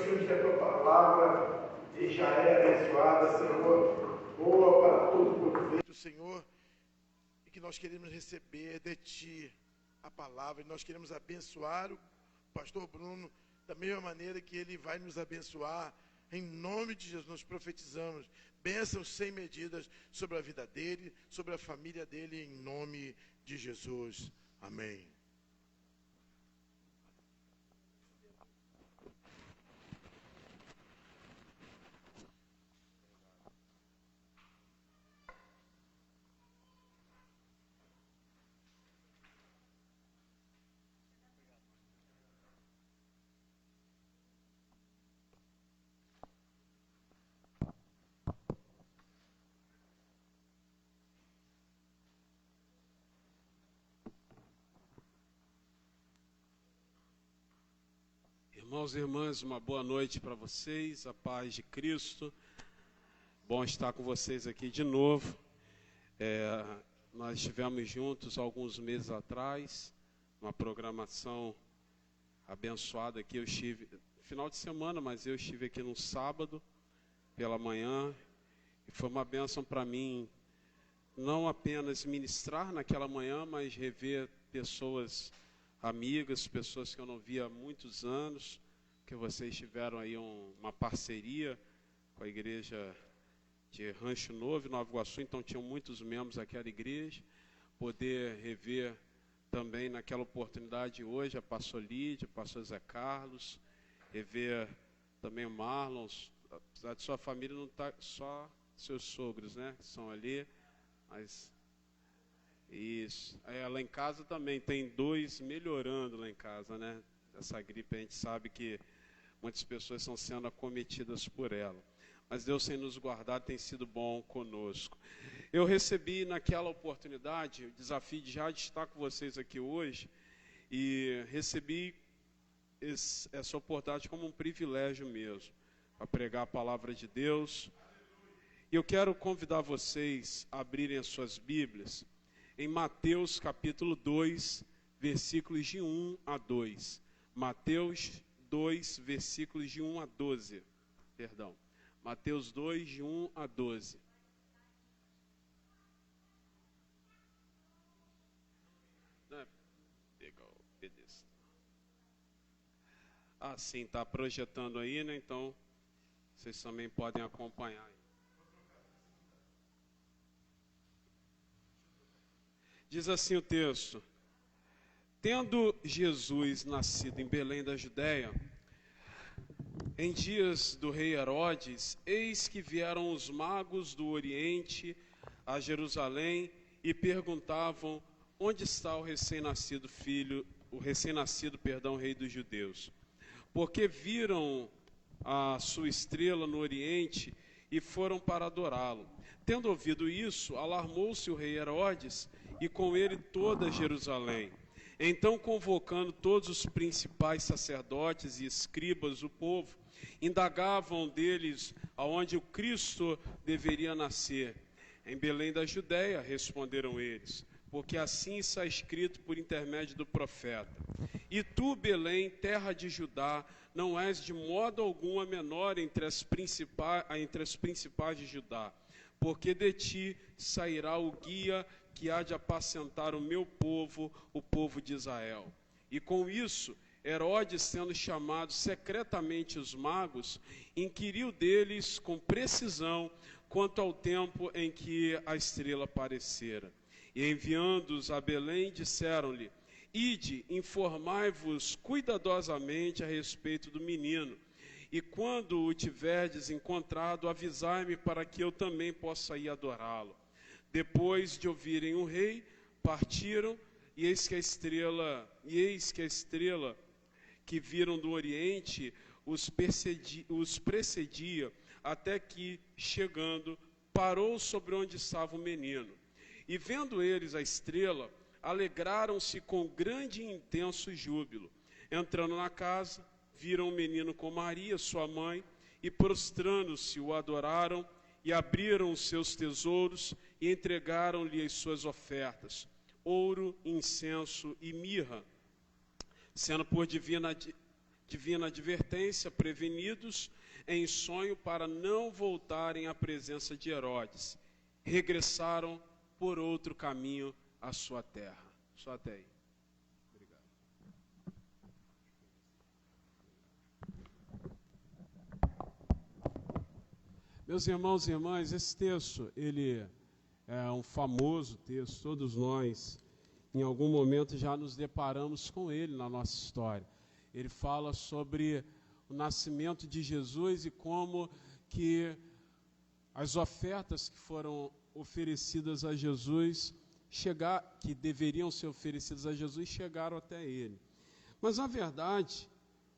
Senhor, que a tua palavra já é abençoada, Senhor, boa para todo proveito, Senhor, e que nós queremos receber de Ti a palavra, e nós queremos abençoar o pastor Bruno da mesma maneira que ele vai nos abençoar. Em nome de Jesus, nós profetizamos bênçãos sem medidas sobre a vida dele, sobre a família dele, em nome de Jesus. Amém. Irmãos e irmãs, uma boa noite para vocês, a paz de Cristo. Bom estar com vocês aqui de novo. Nós estivemos juntos alguns meses atrás, uma programação abençoada aqui. Eu estive final de semana, mas eu estive aqui no sábado pela manhã, e foi uma bênção para mim, não apenas ministrar naquela manhã, mas rever pessoas amigas, pessoas que eu não via há muitos anos, que vocês tiveram aí uma parceria com a igreja de Rancho Novo, Nova Iguaçu, então tinham muitos membros daquela igreja. Poder rever também naquela oportunidade hoje a pastor Lídia, o pastor Zé Carlos, rever também o Marlon, apesar de sua família não estar só seus sogros, né, que são ali, mas isso. Lá em casa também tem 2 melhorando lá em casa, né? Essa gripe a gente sabe que muitas pessoas estão sendo acometidas por ela. Mas Deus tem nos guardado, tem sido bom conosco. Eu recebi naquela oportunidade o desafio de já estar com vocês aqui hoje, e recebi essa oportunidade como um privilégio mesmo, para pregar a palavra de Deus. E eu quero convidar vocês a abrirem as suas Bíblias em Mateus capítulo 2, versículos de 1 a 2. Mateus 2, versículos de 1 a 12. Perdão. Mateus 2, de 1 a 12. Sim, está projetando aí, né? Então, vocês também podem acompanhar. Diz assim o texto: tendo Jesus nascido em Belém da Judéia, em dias do rei Herodes, eis que vieram os magos do Oriente a Jerusalém e perguntavam: onde está o recém-nascido rei dos judeus? Porque viram a sua estrela no Oriente e foram para adorá-lo. Tendo ouvido isso, alarmou-se o rei Herodes e com ele toda Jerusalém. Então, convocando todos os principais sacerdotes e escribas do povo, indagavam deles aonde o Cristo deveria nascer. Em Belém da Judéia, responderam eles, porque assim está escrito por intermédio do profeta: e tu, Belém, terra de Judá, não és de modo algum a menor entre as principais de Judá, porque de ti sairá o guia que há de apacentar o meu povo, o povo de Israel. E com isso, Herodes, tendo chamado secretamente os magos, inquiriu deles com precisão quanto ao tempo em que a estrela aparecera. E enviando-os a Belém, disseram-lhe: ide, informai-vos cuidadosamente a respeito do menino, e quando o tiverdes encontrado, avisai-me para que eu também possa ir adorá-lo. Depois de ouvirem o rei, partiram, e eis que a estrela que viram do Oriente os precedia, até que, chegando, parou sobre onde estava o menino. E vendo eles a estrela, alegraram-se com grande e intenso júbilo. Entrando na casa, viram o menino com Maria, sua mãe, e prostrando-se o adoraram, e abriram os seus tesouros e entregaram-lhe as suas ofertas, ouro, incenso e mirra. Tendo por divina divina advertência, prevenidos em sonho para não voltarem à presença de Herodes. Regressaram por outro caminho à sua terra. Só até aí. Obrigado. Meus irmãos e irmãs, esse texto, ele é um famoso texto, todos nós, em algum momento, já nos deparamos com ele na nossa história. Ele fala sobre o nascimento de Jesus e como que as ofertas que foram oferecidas a Jesus, que deveriam ser oferecidas a Jesus, chegaram até ele. Mas, na verdade,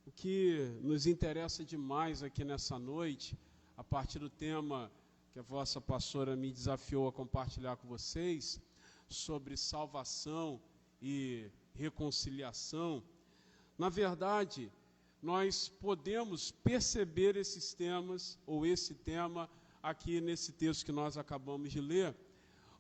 o que nos interessa demais aqui nessa noite, a partir do tema que a vossa pastora me desafiou a compartilhar com vocês, sobre salvação e reconciliação, na verdade, nós podemos perceber esses temas, ou esse tema, aqui nesse texto que nós acabamos de ler,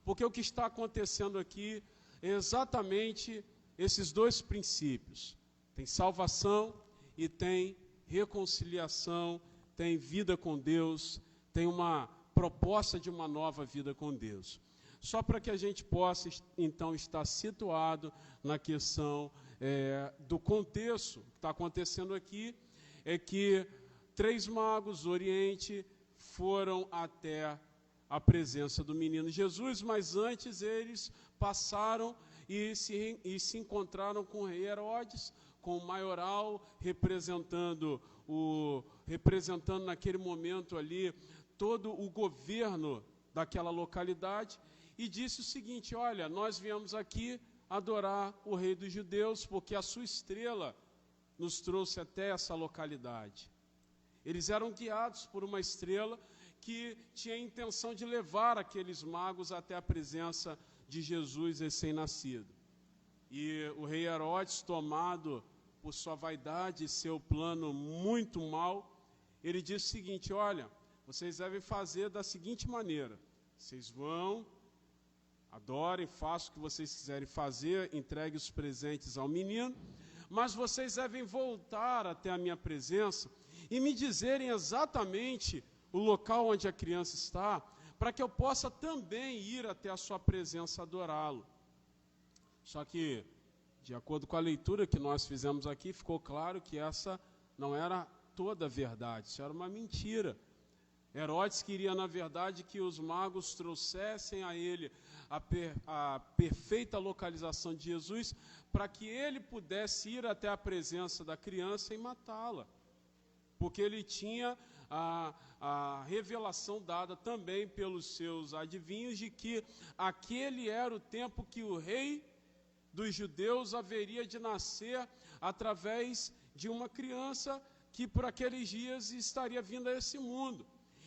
porque o que está acontecendo aqui é exatamente esses dois princípios. Tem salvação e tem reconciliação, tem vida com Deus, tem uma proposta de uma nova vida com Deus. Só para que a gente possa, então, estar situado na questão do contexto que está acontecendo aqui, é que 3 magos do Oriente foram até a presença do menino Jesus, mas antes eles passaram e se encontraram com o rei Herodes, com o maioral, representando naquele momento ali todo o governo daquela localidade, e disse o seguinte: olha, nós viemos aqui adorar o rei dos judeus, porque a sua estrela nos trouxe até essa localidade. Eles eram guiados por uma estrela que tinha a intenção de levar aqueles magos até a presença de Jesus recém-nascido. E o rei Herodes, tomado por sua vaidade e seu plano muito mau, ele disse o seguinte: olha, vocês devem fazer da seguinte maneira: vocês vão, adorem, façam o que vocês quiserem fazer, entreguem os presentes ao menino, mas vocês devem voltar até a minha presença e me dizerem exatamente o local onde a criança está, para que eu possa também ir até a sua presença adorá-lo. Só que, de acordo com a leitura que nós fizemos aqui, ficou claro que essa não era toda a verdade, isso era uma mentira. Herodes queria, na verdade, que os magos trouxessem a ele a perfeita localização de Jesus, para que ele pudesse ir até a presença da criança e matá-la. Porque ele tinha a revelação dada também pelos seus adivinhos de que aquele era o tempo que o rei dos judeus haveria de nascer através de uma criança que por aqueles dias estaria vindo a esse mundo.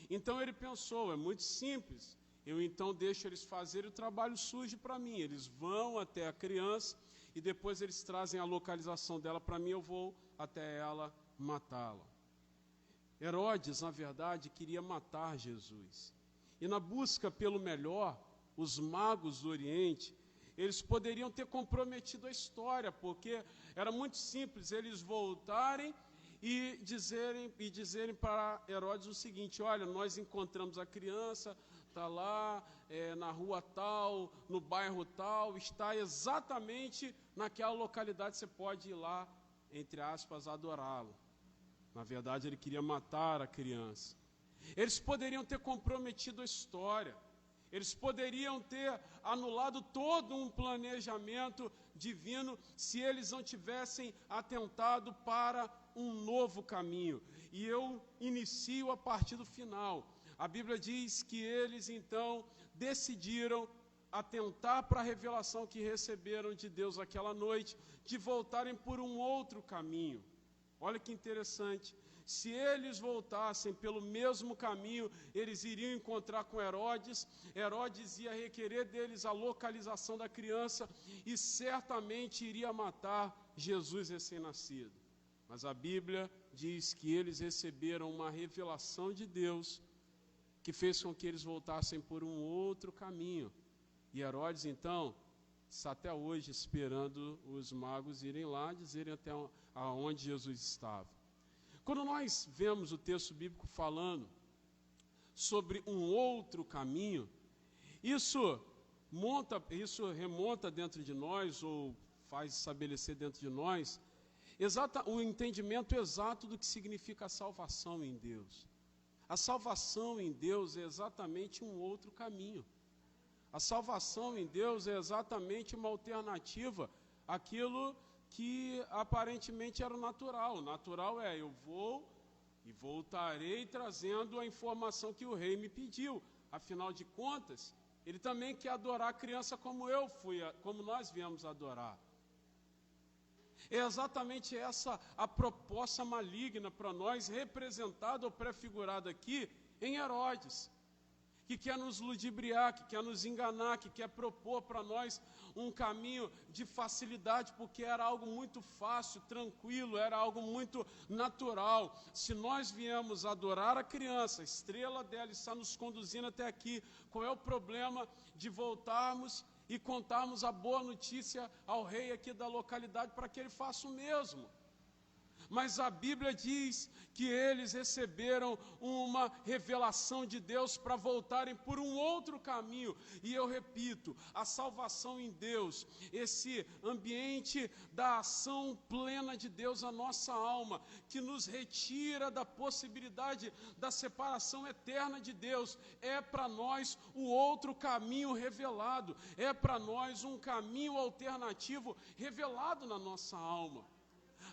Então ele pensou: é muito simples, eu então deixo eles fazerem o trabalho sujo para mim, eles vão até a criança e depois eles trazem a localização dela para mim, eu vou até ela matá-la. Herodes, na verdade, queria matar Jesus. E na busca pelo melhor, os magos do Oriente, eles poderiam ter comprometido a história, porque era muito simples eles voltarem e dizerem para Herodes o seguinte: olha, nós encontramos a criança, está lá na rua tal, no bairro tal, está exatamente naquela localidade, você pode ir lá, entre aspas, adorá-lo. Na verdade, ele queria matar a criança. Eles poderiam ter comprometido a história, eles poderiam ter anulado todo um planejamento divino se eles não tivessem atentado para um novo caminho. E eu inicio a partir do final. A Bíblia diz que eles então decidiram atentar para a revelação que receberam de Deus aquela noite, de voltarem por um outro caminho. Olha que interessante. Se eles voltassem pelo mesmo caminho, eles iriam encontrar com Herodes. Herodes ia requerer deles a localização da criança e certamente iria matar Jesus recém-nascido. Mas a Bíblia diz que eles receberam uma revelação de Deus que fez com que eles voltassem por um outro caminho. E Herodes, então, está até hoje esperando os magos irem lá, dizerem até aonde Jesus estava. Quando nós vemos o texto bíblico falando sobre um outro caminho, isso remonta dentro de nós, ou faz estabelecer dentro de nós, o entendimento exato do que significa a salvação em Deus. A salvação em Deus é exatamente um outro caminho. A salvação em Deus é exatamente uma alternativa àquilo que aparentemente era o natural. O natural é, eu vou e voltarei trazendo a informação que o rei me pediu. Afinal de contas, ele também quer adorar a criança como nós viemos adorar. É exatamente essa a proposta maligna para nós, representada ou prefigurada aqui em Herodes, que quer nos ludibriar, que quer nos enganar, que quer propor para nós um caminho de facilidade, porque era algo muito fácil, tranquilo, era algo muito natural. Se nós viemos adorar a criança, a estrela dela está nos conduzindo até aqui, qual é o problema de voltarmos e contarmos a boa notícia ao rei aqui da localidade para que ele faça o mesmo? Mas a Bíblia diz que eles receberam uma revelação de Deus para voltarem por um outro caminho. E eu repito, a salvação em Deus, esse ambiente da ação plena de Deus na nossa alma, que nos retira da possibilidade da separação eterna de Deus, é para nós o outro caminho revelado, é para nós um caminho alternativo revelado na nossa alma.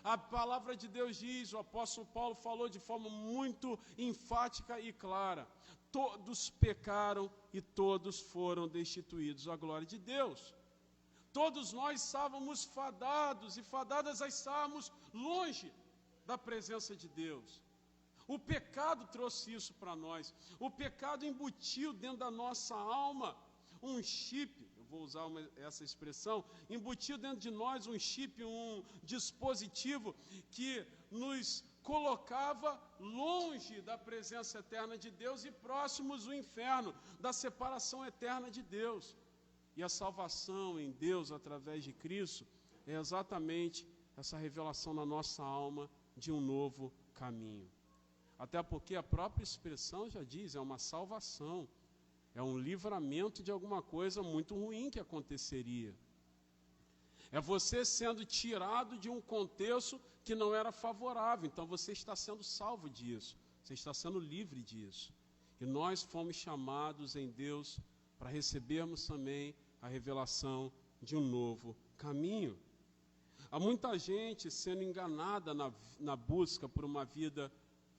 A palavra de Deus diz, o apóstolo Paulo falou de forma muito enfática e clara: todos pecaram e todos foram destituídos da glória de Deus. Todos nós estávamos fadados e fadadas a estarmos longe da presença de Deus. O pecado trouxe isso para nós. O pecado embutiu dentro da nossa alma um chip, vou usar essa expressão, embutiu dentro de nós um chip, um dispositivo que nos colocava longe da presença eterna de Deus e próximos do inferno, da separação eterna de Deus. E a salvação em Deus, através de Cristo, é exatamente essa revelação na nossa alma de um novo caminho. Até porque a própria expressão já diz, é uma salvação. É um livramento de alguma coisa muito ruim que aconteceria. É você sendo tirado de um contexto que não era favorável. Então você está sendo salvo disso. Você está sendo livre disso. E nós fomos chamados em Deus para recebermos também a revelação de um novo caminho. Há muita gente sendo enganada na busca por uma vida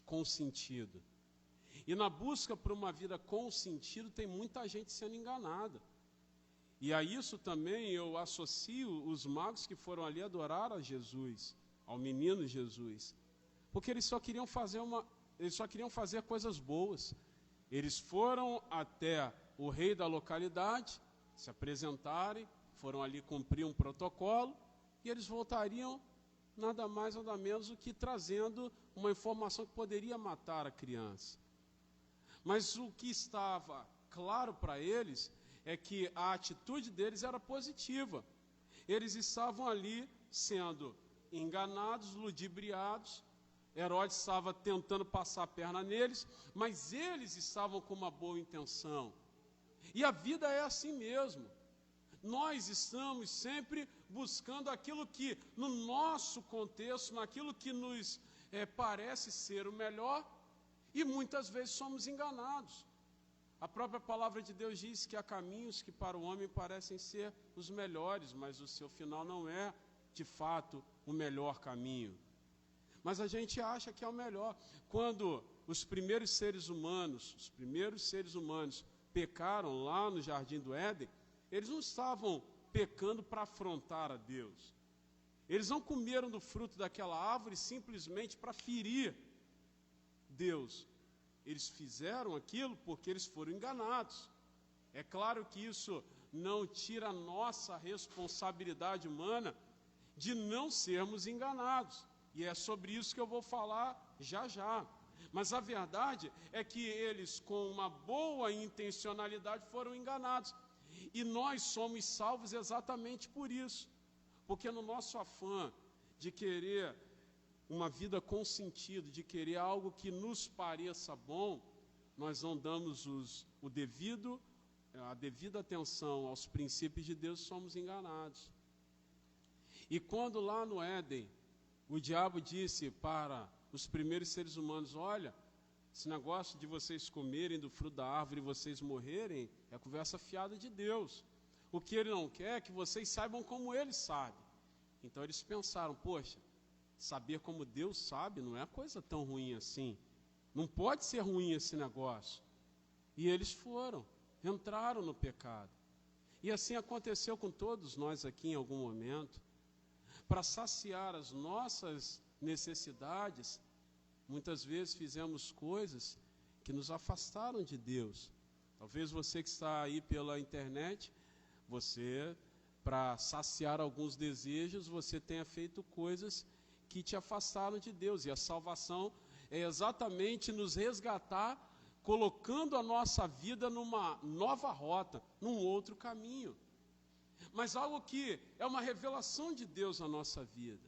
com sentido. E na busca por uma vida com sentido, tem muita gente sendo enganada. E a isso também eu associo os magos que foram ali adorar a Jesus, ao menino Jesus. Porque eles só queriam fazer coisas boas. Eles foram até o rei da localidade, se apresentarem, foram ali cumprir um protocolo, e eles voltariam nada mais, nada menos do que trazendo uma informação que poderia matar a criança. Mas o que estava claro para eles é que a atitude deles era positiva. Eles estavam ali sendo enganados, ludibriados. Herodes estava tentando passar a perna neles, mas eles estavam com uma boa intenção. E a vida é assim mesmo. Nós estamos sempre buscando aquilo que, no nosso contexto, naquilo que nos parece ser o melhor, e muitas vezes somos enganados. A própria palavra de Deus diz que há caminhos que para o homem parecem ser os melhores, mas o seu final não é, de fato, o melhor caminho. Mas a gente acha que é o melhor. Quando os primeiros seres humanos pecaram lá no Jardim do Éden, eles não estavam pecando para afrontar a Deus. Eles não comeram do fruto daquela árvore simplesmente para ferir Deus. Eles fizeram aquilo porque eles foram enganados. É claro que isso não tira a nossa responsabilidade humana de não sermos enganados. E é sobre isso que eu vou falar já já. Mas a verdade é que eles, com uma boa intencionalidade, foram enganados. E nós somos salvos exatamente por isso. Porque no nosso afã de querer uma vida com sentido, de querer algo que nos pareça bom, nós não damos a devida atenção aos princípios de Deus, somos enganados. E quando lá no Éden, o diabo disse para os primeiros seres humanos, olha, esse negócio de vocês comerem do fruto da árvore e vocês morrerem, é conversa fiada de Deus. O que ele não quer é que vocês saibam como ele sabe. Então eles pensaram, poxa, saber como Deus sabe não é coisa tão ruim assim. Não pode ser ruim esse negócio. E eles entraram no pecado. E assim aconteceu com todos nós aqui em algum momento. Para saciar as nossas necessidades, muitas vezes fizemos coisas que nos afastaram de Deus. Talvez você que está aí pela internet, para saciar alguns desejos, você tenha feito coisas que te afastaram de Deus. E a salvação é exatamente nos resgatar, colocando a nossa vida numa nova rota, num outro caminho. Mas algo que é uma revelação de Deus na nossa vida.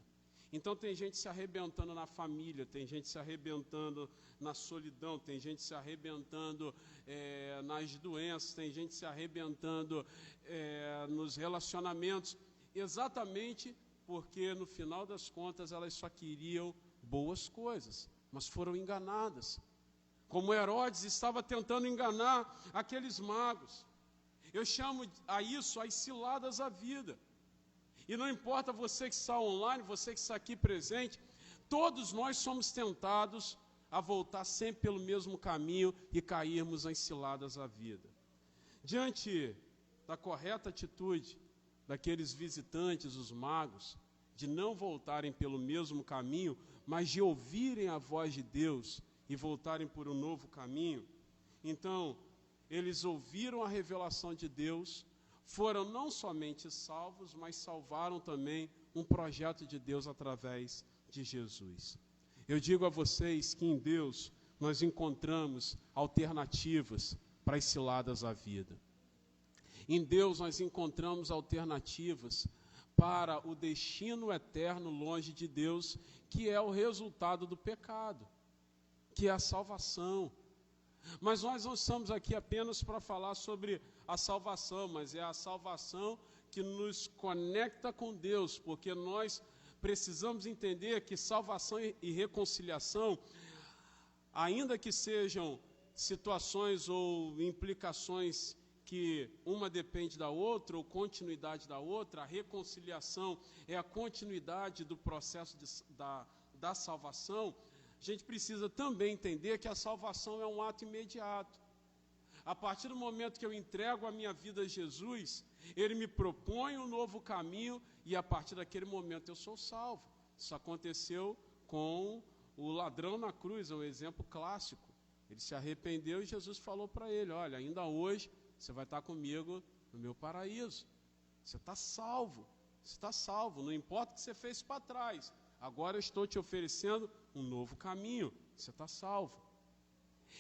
Então tem gente se arrebentando na família, tem gente se arrebentando na solidão, tem gente se arrebentando nas doenças, tem gente se arrebentando nos relacionamentos, exatamente porque no final das contas elas só queriam boas coisas, mas foram enganadas. Como Herodes estava tentando enganar aqueles magos. Eu chamo a isso as ciladas à vida. E não importa você que está online, você que está aqui presente, todos nós somos tentados a voltar sempre pelo mesmo caminho e cairmos em ciladas à vida. Diante da correta atitude daqueles visitantes, os magos, de não voltarem pelo mesmo caminho, mas de ouvirem a voz de Deus e voltarem por um novo caminho, então eles ouviram a revelação de Deus, foram não somente salvos, mas salvaram também um projeto de Deus através de Jesus. Eu digo a vocês que em Deus nós encontramos alternativas para as ciladas à vida. Em Deus nós encontramos alternativas para o destino eterno longe de Deus, que é o resultado do pecado, que é a salvação. Mas nós não estamos aqui apenas para falar sobre a salvação, mas é a salvação que nos conecta com Deus, porque nós precisamos entender que salvação e reconciliação, ainda que sejam situações ou implicações que uma depende da outra, ou continuidade da outra, a reconciliação é a continuidade do processo da salvação. A gente precisa também entender que a salvação é um ato imediato. A partir do momento que eu entrego a minha vida a Jesus, Ele me propõe um novo caminho e a partir daquele momento eu sou salvo. Isso aconteceu com o ladrão na cruz, é um exemplo clássico. Ele se arrependeu e Jesus falou para ele, olha, ainda hoje você vai estar comigo no meu paraíso. Você está salvo, não importa o que você fez para trás. Agora eu estou te oferecendo um novo caminho, você está salvo.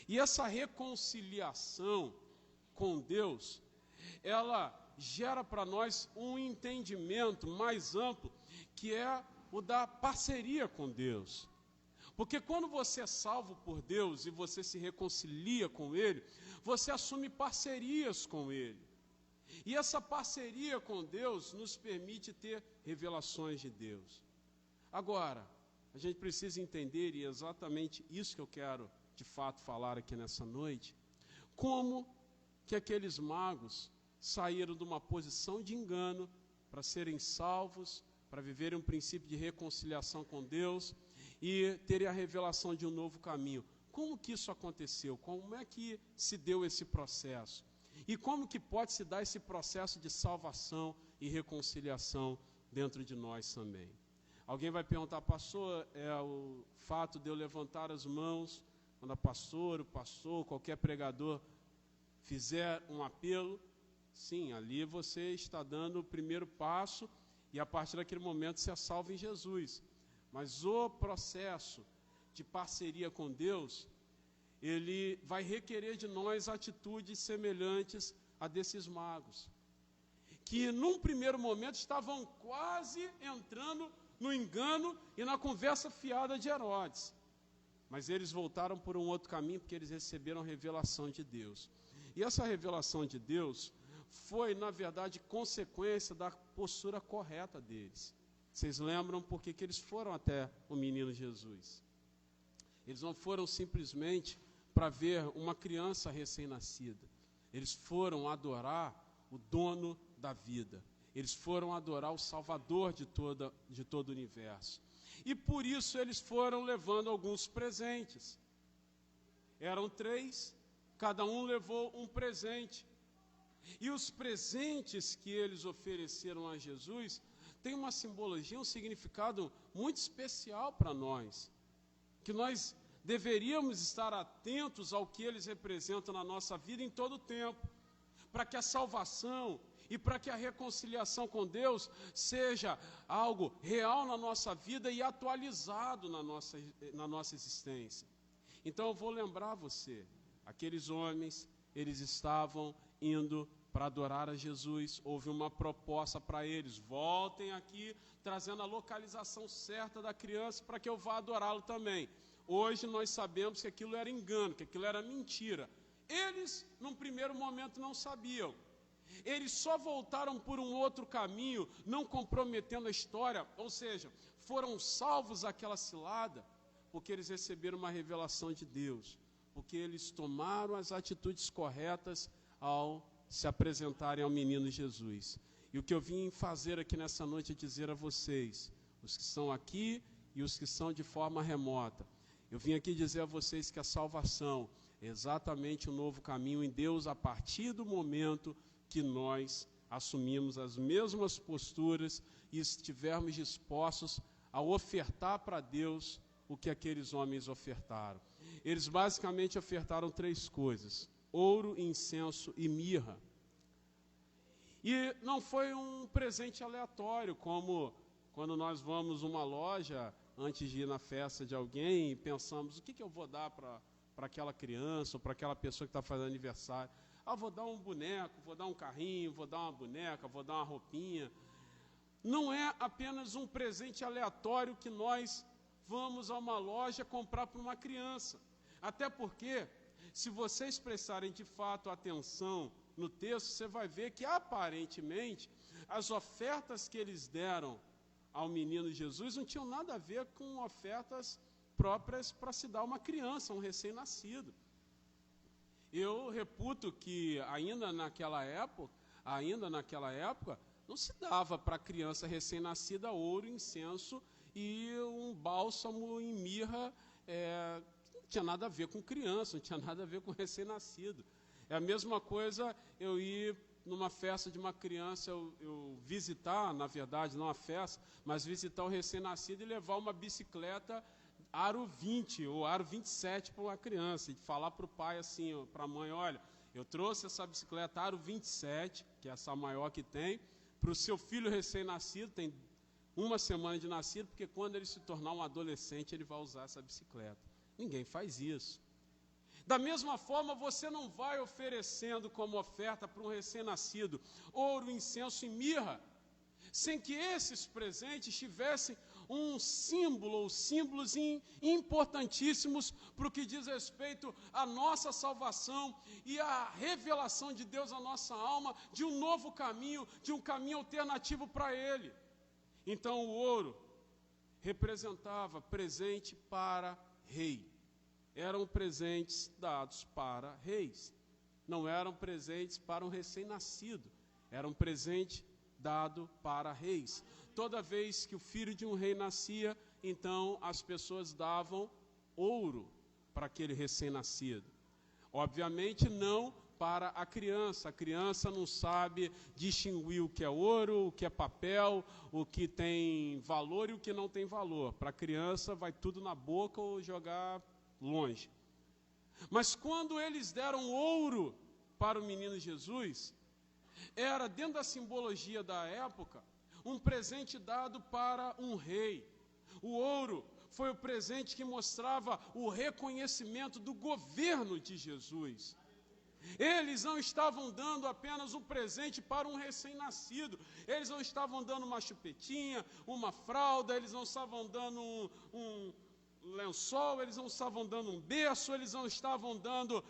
E essa reconciliação com Deus, ela gera para nós um entendimento mais amplo, que é o da parceria com Deus. Porque quando você é salvo por Deus e você se reconcilia com Ele, você assume parcerias com Ele. E essa parceria com Deus nos permite ter revelações de Deus. Agora, a gente precisa entender, e é exatamente isso que eu quero de fato falar aqui nessa noite, como que aqueles magos saíram de uma posição de engano para serem salvos, para viverem um princípio de reconciliação com Deus e terem a revelação de um novo caminho. Como que isso aconteceu? Como é que se deu esse processo? E como que pode se dar esse processo de salvação e reconciliação dentro de nós também? Alguém vai perguntar, pastor, o fato de eu levantar as mãos quando a pastora, o pastor, qualquer pregador fizer um apelo? Sim, ali você está dando o primeiro passo e a partir daquele momento você é salvo em Jesus. Mas o processo de parceria com Deus, ele vai requerer de nós atitudes semelhantes a desses magos. que num primeiro momento estavam quase entrando no engano e na conversa fiada de Herodes. Mas eles voltaram por um outro caminho porque eles receberam a revelação de Deus. E essa revelação de Deus foi, na verdade, consequência da postura correta deles. Vocês lembram por que eles foram até o menino Jesus? Eles não foram simplesmente para ver uma criança recém-nascida. Eles foram adorar o dono da vida. Eles foram adorar o Salvador de todo o universo. E por isso eles foram levando alguns presentes. Eram 3, cada um levou um presente. E os presentes que eles ofereceram a Jesus têm uma simbologia, um significado muito especial para nós. Que nós deveríamos estar atentos ao que eles representam na nossa vida em todo o tempo, para que a salvação e para que a reconciliação com Deus seja algo real na nossa vida e atualizado na nossa existência. Então eu vou lembrar você, aqueles homens, eles estavam indo para adorar a Jesus, houve uma proposta para eles, voltem aqui, trazendo a localização certa da criança para que eu vá adorá-lo também. Hoje nós sabemos que aquilo era engano, que aquilo era mentira. Eles, num primeiro momento, não sabiam. Eles só voltaram por um outro caminho, não comprometendo a história, ou seja, foram salvos daquela cilada, porque eles receberam uma revelação de Deus, porque eles tomaram as atitudes corretas ao se apresentarem ao menino Jesus. E o que eu vim fazer aqui nessa noite é dizer a vocês, os que estão aqui e os que são de forma remota, eu vim aqui dizer a vocês que a salvação é exatamente um novo caminho em Deus a partir do momento que nós assumimos as mesmas posturas e estivermos dispostos a ofertar para Deus o que aqueles homens ofertaram. Eles basicamente ofertaram 3 coisas: ouro, incenso e mirra. E não foi um presente aleatório, como quando nós vamos a uma loja antes de ir na festa de alguém e pensamos, o que eu vou dar para aquela criança ou para aquela pessoa que está fazendo aniversário? Vou dar um boneco, vou dar um carrinho, vou dar uma boneca, vou dar uma roupinha. Não é apenas um presente aleatório que nós vamos a uma loja comprar para uma criança. Até porque, se vocês prestarem de fato atenção no texto, você vai ver que aparentemente as ofertas que eles deram ao menino Jesus não tinham nada a ver com ofertas próprias para se dar a uma criança, um recém-nascido. Eu reputo que ainda naquela época, não se dava para a criança recém-nascida ouro, incenso e um bálsamo em mirra, não tinha nada a ver com criança, não tinha nada a ver com recém-nascido. É a mesma coisa eu ir numa festa de uma criança, eu visitar, na verdade, não a festa, mas visitar o recém-nascido e levar uma bicicleta aro 20 ou aro 27 para uma criança e falar para o pai assim, para a mãe, olha, eu trouxe essa bicicleta aro 27, que é essa maior que tem, para o seu filho recém-nascido, tem 1 semana de nascido, porque quando ele se tornar um adolescente, ele vai usar essa bicicleta. Ninguém faz isso. Da mesma forma, você não vai oferecendo como oferta para um recém-nascido ouro, incenso e mirra, sem que esses presentes tivessem um símbolo ou símbolos importantíssimos para o que diz respeito à nossa salvação e à revelação de Deus à nossa alma, de um novo caminho, de um caminho alternativo para Ele. Então o ouro representava presente para rei. Eram presentes dados para reis. Não eram presentes para um recém-nascido. Era um presente dado para reis. Toda vez que o filho de um rei nascia, então as pessoas davam ouro para aquele recém-nascido. Obviamente não para a criança. A criança não sabe distinguir o que é ouro, o que é papel, o que tem valor e o que não tem valor. Para a criança vai tudo na boca ou jogar longe. Mas quando eles deram ouro para o menino Jesus, era, dentro da simbologia da época, um presente dado para um rei. O ouro foi o presente que mostrava o reconhecimento do governo de Jesus. Eles não estavam dando apenas um presente para um recém-nascido. Eles não estavam dando uma chupetinha, uma fralda, eles não estavam dando um lençol, eles não estavam dando um berço, eles não estavam dando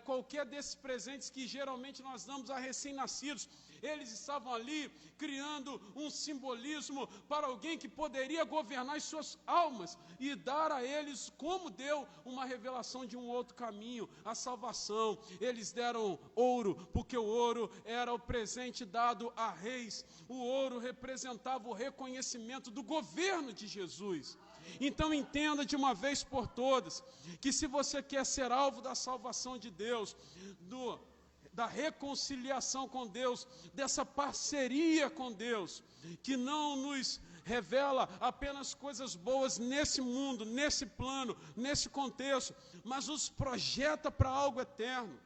qualquer desses presentes que geralmente nós damos a recém-nascidos. Eles estavam ali criando um simbolismo para alguém que poderia governar as suas almas e dar a eles, como deu uma revelação de um outro caminho, a salvação. Eles deram ouro, porque o ouro era o presente dado a reis. O ouro representava o reconhecimento do governo de Jesus. Então entenda de uma vez por todas, que se você quer ser alvo da salvação de Deus, da reconciliação com Deus, dessa parceria com Deus, que não nos revela apenas coisas boas nesse mundo, nesse plano, nesse contexto, mas nos projeta para algo eterno.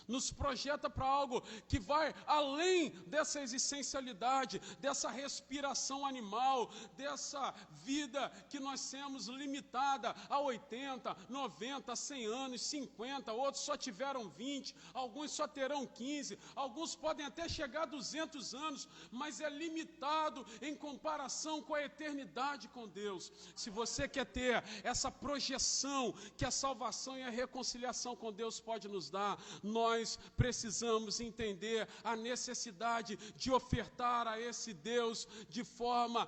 Nos projeta para algo que vai além dessa existencialidade, dessa respiração animal, dessa vida que nós temos limitada a 80, 90, 100 anos, 50, outros só tiveram 20, alguns só terão 15, alguns podem até chegar a 200 anos, mas é limitado em comparação com a eternidade com Deus. Se você quer ter essa projeção que a salvação e a reconciliação com Deus pode nos dar, nós precisamos entender a necessidade de ofertar a esse Deus de forma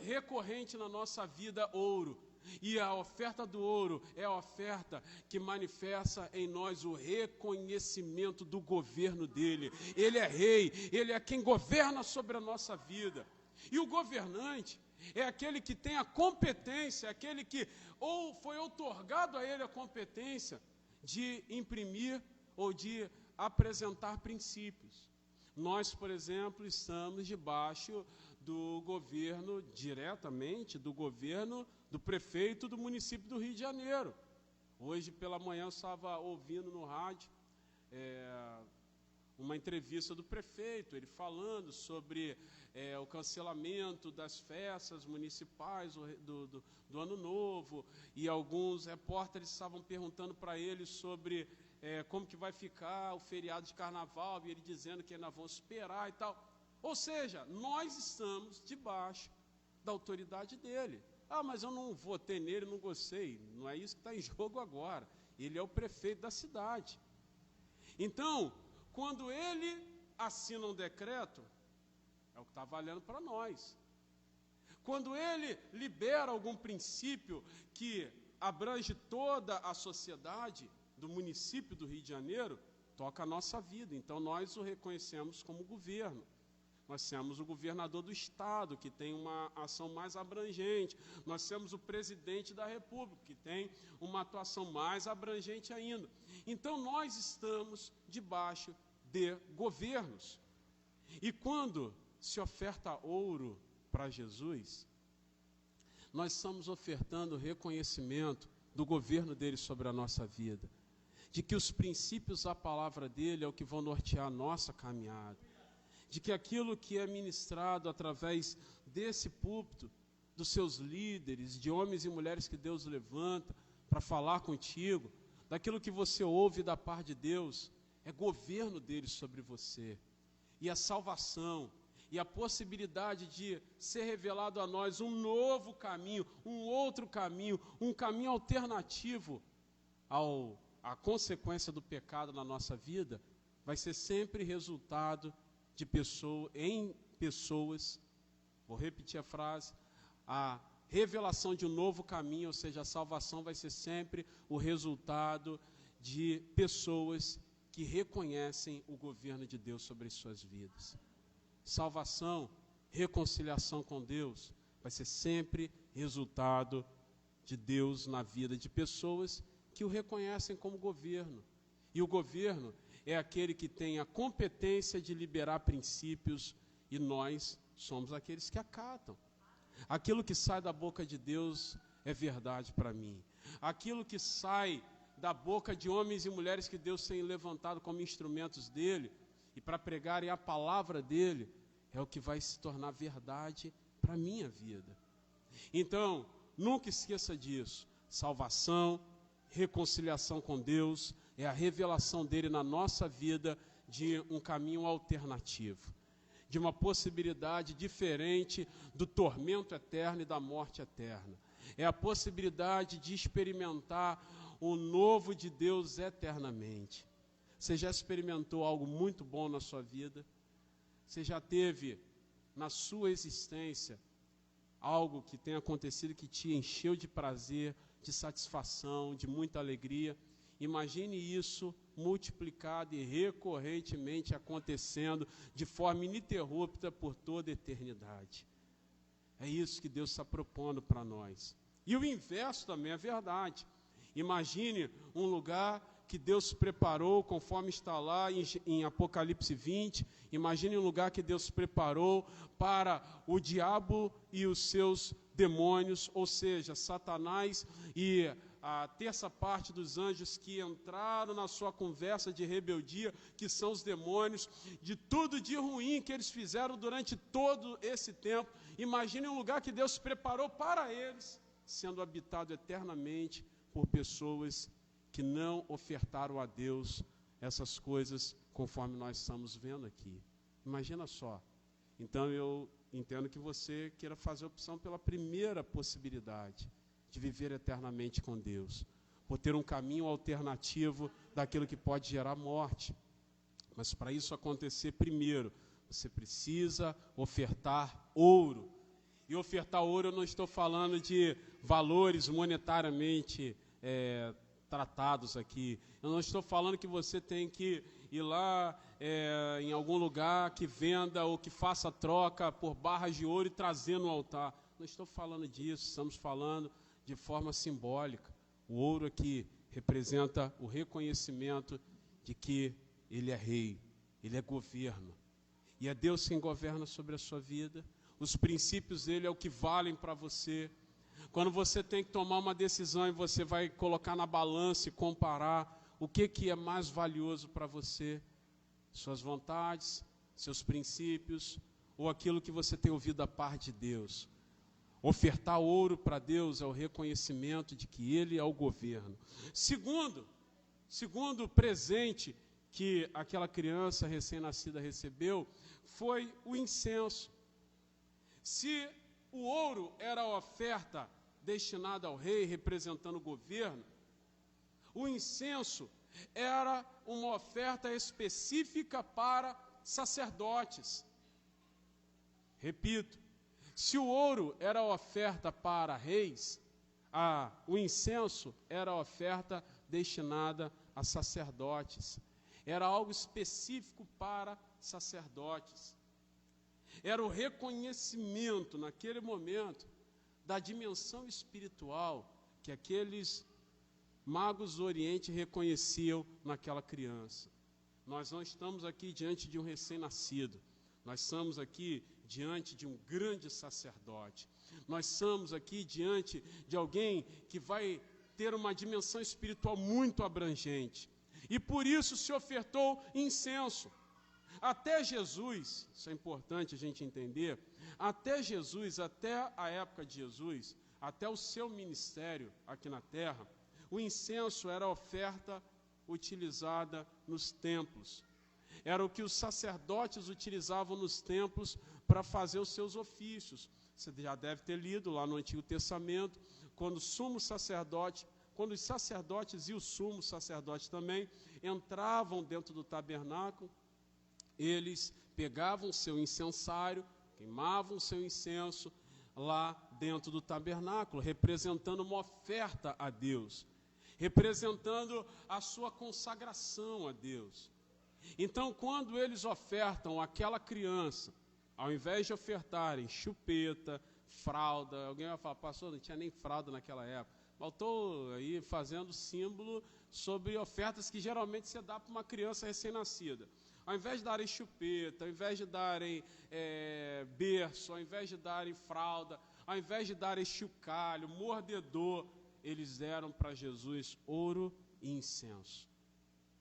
recorrente na nossa vida ouro. E a oferta do ouro é a oferta que manifesta em nós o reconhecimento do governo dele. Ele é rei, ele é quem governa sobre a nossa vida. E o governante é aquele que tem a competência, aquele que ou foi outorgado a ele a competência de imprimir ou de apresentar princípios. Nós, por exemplo, estamos debaixo do governo, diretamente do governo do prefeito do município do Rio de Janeiro. Hoje pela manhã eu estava ouvindo no rádio uma entrevista do prefeito, ele falando sobre o cancelamento das festas municipais do Ano Novo, e alguns repórteres estavam perguntando para ele sobre como que vai ficar o feriado de carnaval, e ele dizendo que ainda vão esperar e tal. Ou seja, nós estamos debaixo da autoridade dele. Ah, mas eu não votei nele, não gostei. Não é isso que está em jogo agora. Ele é o prefeito da cidade. Então, quando ele assina um decreto, é o que está valendo para nós. Quando ele libera algum princípio que abrange toda a sociedade do município do Rio de Janeiro, toca a nossa vida. Então nós o reconhecemos como governo. Nós temos o governador do estado, que tem uma ação mais abrangente. Nós temos o presidente da República, que tem uma atuação mais abrangente ainda. Então nós estamos debaixo de governos. E quando se oferta ouro para Jesus, nós estamos ofertando reconhecimento do governo dele sobre a nossa vida, de que os princípios da palavra dele é o que vão nortear a nossa caminhada, de que aquilo que é ministrado através desse púlpito, dos seus líderes, de homens e mulheres que Deus levanta para falar contigo, daquilo que você ouve da parte de Deus, é governo dele sobre você. E a salvação e a possibilidade de ser revelado a nós um novo caminho, um outro caminho, um caminho alternativo à consequência do pecado na nossa vida, vai ser sempre resultado de pessoas, vou repetir a frase, a revelação de um novo caminho, ou seja, a salvação vai ser sempre o resultado de pessoas que reconhecem o governo de Deus sobre as suas vidas. Salvação, reconciliação com Deus, vai ser sempre resultado de Deus na vida de pessoas que o reconhecem como governo. E o governo é aquele que tem a competência de liberar princípios, e nós somos aqueles que acatam. Aquilo que sai da boca de Deus é verdade para mim. Aquilo que sai da boca de homens e mulheres que Deus tem levantado como instrumentos dele, e para pregarem a palavra dele, é o que vai se tornar verdade para a minha vida. Então, nunca esqueça disso. Salvação, reconciliação com Deus, é a revelação dele na nossa vida de um caminho alternativo, de uma possibilidade diferente do tormento eterno e da morte eterna. É a possibilidade de experimentar o novo de Deus eternamente. Você já experimentou algo muito bom na sua vida? Você já teve na sua existência algo que tenha acontecido que te encheu de prazer, de satisfação, de muita alegria? Imagine isso multiplicado e recorrentemente acontecendo de forma ininterrupta por toda a eternidade. É isso que Deus está propondo para nós. E o inverso também é verdade. Imagine um lugar que Deus preparou, conforme está lá em Apocalipse 20, imagine um lugar que Deus preparou para o diabo e os seus demônios, ou seja, Satanás e a terça parte dos anjos que entraram na sua conversa de rebeldia, que são os demônios, de tudo de ruim que eles fizeram durante todo esse tempo. Imagine um lugar que Deus preparou para eles, sendo habitado eternamente por pessoas que não ofertaram a Deus essas coisas conforme nós estamos vendo aqui. Imagina só. Então eu entendo que você queira fazer opção pela primeira possibilidade, de viver eternamente com Deus, por ter um caminho alternativo daquilo que pode gerar morte. Mas para isso acontecer, primeiro, você precisa ofertar ouro. E ofertar ouro, eu não estou falando de valores monetariamente tratados aqui. Eu não estou falando que você tem que ir lá em algum lugar que venda ou que faça troca por barras de ouro e trazer no altar. Não estou falando disso, estamos falando de forma simbólica. O ouro aqui representa o reconhecimento de que Ele é rei, Ele é governo. E é Deus quem governa sobre a sua vida. Os princípios dele é o que valem para você. Quando você tem que tomar uma decisão e você vai colocar na balança e comparar o que é mais valioso para você, suas vontades, seus princípios, ou aquilo que você tem ouvido da parte de Deus. Ofertar ouro para Deus é o reconhecimento de que Ele é o governo. Segundo presente que aquela criança recém-nascida recebeu foi o incenso. Se o ouro era a oferta destinada ao rei, representando o governo, o incenso era uma oferta específica para sacerdotes. Repito, se o ouro era a oferta para reis, o incenso era a oferta destinada a sacerdotes. Era algo específico para sacerdotes. Era o reconhecimento, naquele momento, da dimensão espiritual que aqueles magos do Oriente reconheciam naquela criança. Nós não estamos aqui diante de um recém-nascido. Nós estamos aqui diante de um grande sacerdote. Nós estamos aqui diante de alguém que vai ter uma dimensão espiritual muito abrangente. E por isso se ofertou incenso. Até Jesus, isso é importante a gente entender, até Jesus, até a época de Jesus, até o seu ministério aqui na terra, o incenso era a oferta utilizada nos templos. Era o que os sacerdotes utilizavam nos templos para fazer os seus ofícios. Você já deve ter lido lá no Antigo Testamento, quando os sacerdotes e o sumo sacerdote também entravam dentro do tabernáculo, eles pegavam o seu incensário, queimavam o seu incenso lá dentro do tabernáculo, representando uma oferta a Deus, representando a sua consagração a Deus. Então, quando eles ofertam aquela criança, ao invés de ofertarem chupeta, fralda, alguém vai falar, pastor, não tinha nem fralda naquela época. Mas eu estou aí fazendo símbolo sobre ofertas que geralmente você dá para uma criança recém-nascida. Ao invés de darem chupeta, ao invés de darem berço, ao invés de darem fralda, ao invés de darem chocalho, mordedor, eles deram para Jesus ouro e incenso,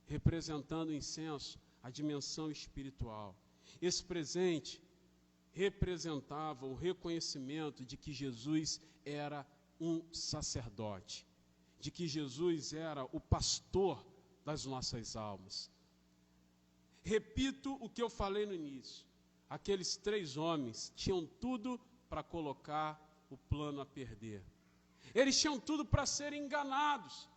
representando o incenso, a dimensão espiritual. Esse presente representava o reconhecimento de que Jesus era um sacerdote, de que Jesus era o pastor das nossas almas. Repito o que eu falei no início. Aqueles 3 homens tinham tudo para colocar o plano a perder. Eles tinham tudo para serem enganados.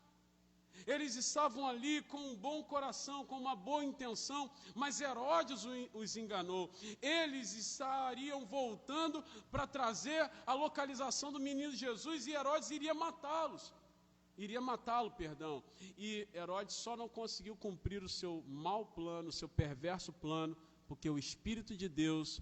Eles estavam ali com um bom coração, com uma boa intenção, mas Herodes os enganou. Eles estariam voltando para trazer a localização do menino Jesus e Herodes iria matá-lo, E Herodes só não conseguiu cumprir o seu mau plano, o seu perverso plano, porque o Espírito de Deus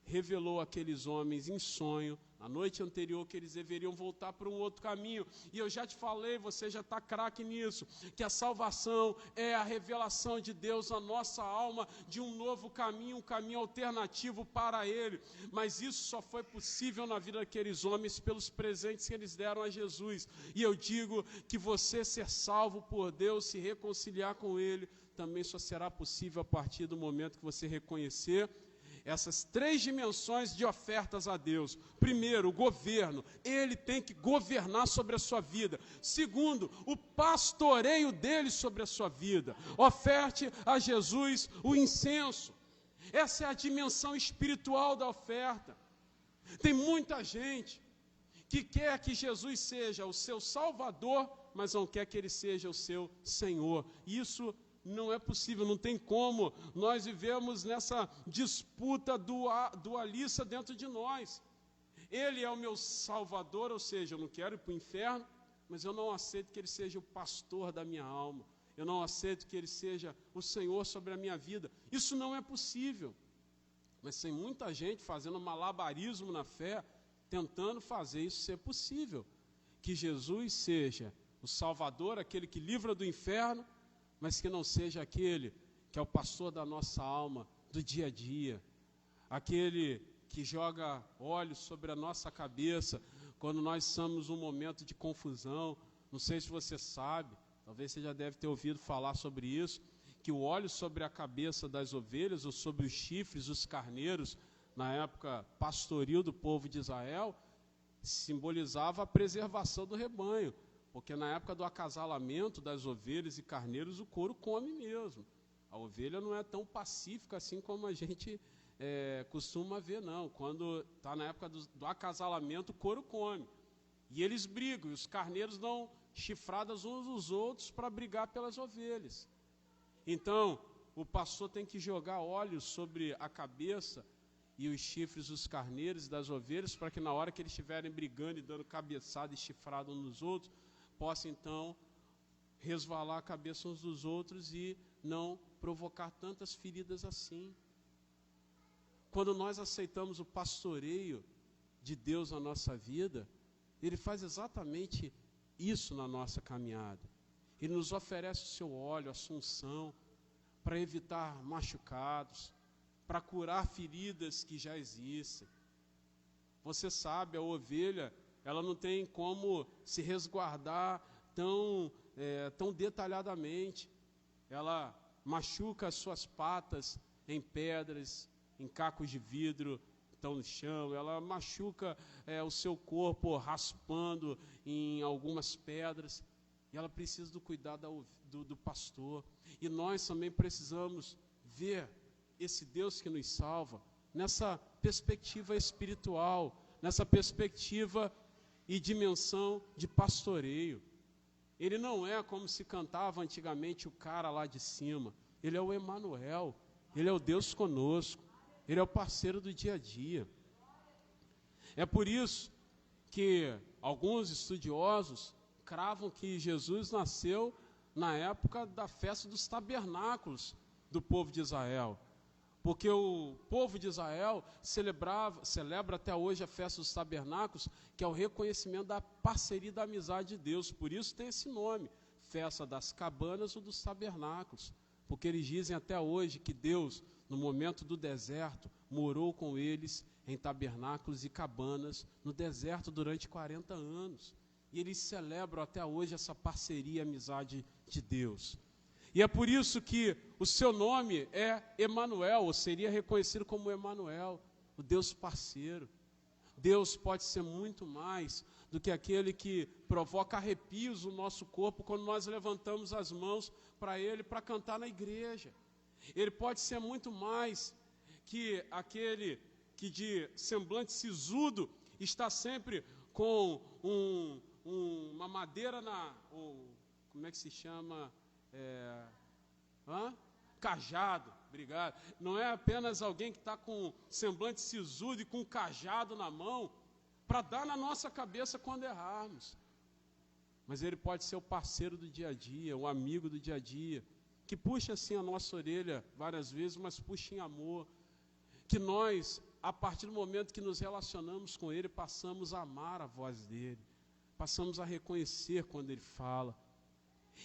revelou àqueles homens em sonho, na noite anterior, que eles deveriam voltar para um outro caminho. E eu já te falei, você já está craque nisso, que a salvação é a revelação de Deus à nossa alma, de um novo caminho, um caminho alternativo para Ele. Mas isso só foi possível na vida daqueles homens pelos presentes que eles deram a Jesus. E eu digo que você ser salvo por Deus, se reconciliar com Ele, também só será possível a partir do momento que você reconhecer essas 3 dimensões de ofertas a Deus. Primeiro, o governo. Ele tem que governar sobre a sua vida. Segundo, o pastoreio dele sobre a sua vida. Oferte a Jesus o incenso. Essa é a dimensão espiritual da oferta. Tem muita gente que quer que Jesus seja o seu Salvador, mas não quer que Ele seja o seu Senhor. Isso não é possível, não tem como. Nós vivemos nessa disputa dualista dentro de nós. Ele é o meu Salvador, ou seja, eu não quero ir para o inferno, mas eu não aceito que Ele seja o pastor da minha alma. Eu não aceito que Ele seja o Senhor sobre a minha vida. Isso não é possível. Mas tem muita gente fazendo malabarismo na fé, tentando fazer isso ser possível. Que Jesus seja o Salvador, aquele que livra do inferno, mas que não seja aquele que é o pastor da nossa alma, do dia a dia, aquele que joga óleo sobre a nossa cabeça quando nós estamos num momento de confusão. Não sei se você sabe, talvez você já deve ter ouvido falar sobre isso, que o óleo sobre a cabeça das ovelhas ou sobre os chifres dos carneiros, na época pastoril do povo de Israel, simbolizava a preservação do rebanho. Porque na época do acasalamento das ovelhas e carneiros, o couro come mesmo. A ovelha não é tão pacífica assim como a gente costuma ver, não. Quando está na época do acasalamento, o couro come. E eles brigam, e os carneiros dão chifradas uns aos outros para brigar pelas ovelhas. Então, o pastor tem que jogar óleo sobre a cabeça e os chifres dos carneiros e das ovelhas, para que na hora que eles estiverem brigando e dando cabeçada e chifrada uns nos outros, possa então resvalar a cabeça uns dos outros e não provocar tantas feridas assim. Quando nós aceitamos o pastoreio de Deus na nossa vida, Ele faz exatamente isso na nossa caminhada. Ele nos oferece o seu óleo, a sua unção, para evitar machucados, para curar feridas que já existem. Você sabe, a ovelha, ela não tem como se resguardar tão detalhadamente. Ela machuca as suas patas em pedras, em cacos de vidro que estão no chão. Ela machuca o seu corpo raspando em algumas pedras. E ela precisa do cuidado do pastor. E nós também precisamos ver esse Deus que nos salva nessa perspectiva espiritual, nessa perspectiva e dimensão de pastoreio. Ele não é como se cantava antigamente o cara lá de cima. Ele é o Emanuel, Ele é o Deus conosco, Ele é o parceiro do dia a dia. É por isso que alguns estudiosos cravam que Jesus nasceu na época da festa dos tabernáculos do povo de Israel. Porque o povo de Israel celebra até hoje a festa dos tabernáculos, que é o reconhecimento da parceria e da amizade de Deus. Por isso tem esse nome, festa das cabanas ou dos tabernáculos. Porque eles dizem até hoje que Deus, no momento do deserto, morou com eles em tabernáculos e cabanas no deserto durante 40 anos. E eles celebram até hoje essa parceria e amizade de Deus. E é por isso que o seu nome é Emanuel, ou seria reconhecido como Emanuel, o Deus parceiro. Deus pode ser muito mais do que aquele que provoca arrepios no nosso corpo quando nós levantamos as mãos para Ele para cantar na igreja. Ele pode ser muito mais que aquele que de semblante sisudo está sempre com uma madeira como é que se chama? Cajado, obrigado. Não é apenas alguém que está com semblante sisudo e com um cajado na mão para dar na nossa cabeça quando errarmos. Mas ele pode ser o parceiro do dia a dia, o amigo do dia a dia, que puxa assim a nossa orelha várias vezes, mas puxa em amor. Que nós, a partir do momento que nos relacionamos com ele, passamos a amar a voz dele, passamos a reconhecer quando ele fala.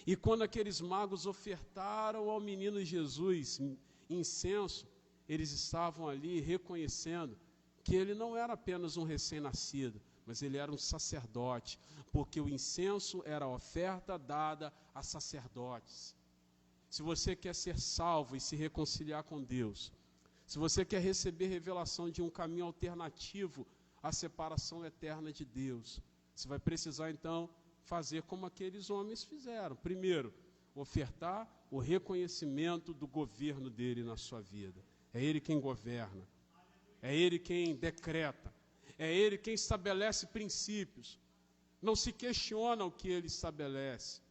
E quando aqueles magos ofertaram ao menino Jesus incenso, eles estavam ali reconhecendo que ele não era apenas um recém-nascido, mas ele era um sacerdote, porque o incenso era a oferta dada a sacerdotes. Se você quer ser salvo e se reconciliar com Deus, se você quer receber revelação de um caminho alternativo à separação eterna de Deus, você vai precisar então fazer como aqueles homens fizeram. Primeiro, ofertar o reconhecimento do governo dele na sua vida. É ele quem governa, é ele quem decreta, é ele quem estabelece princípios. Não se questiona o que ele estabelece.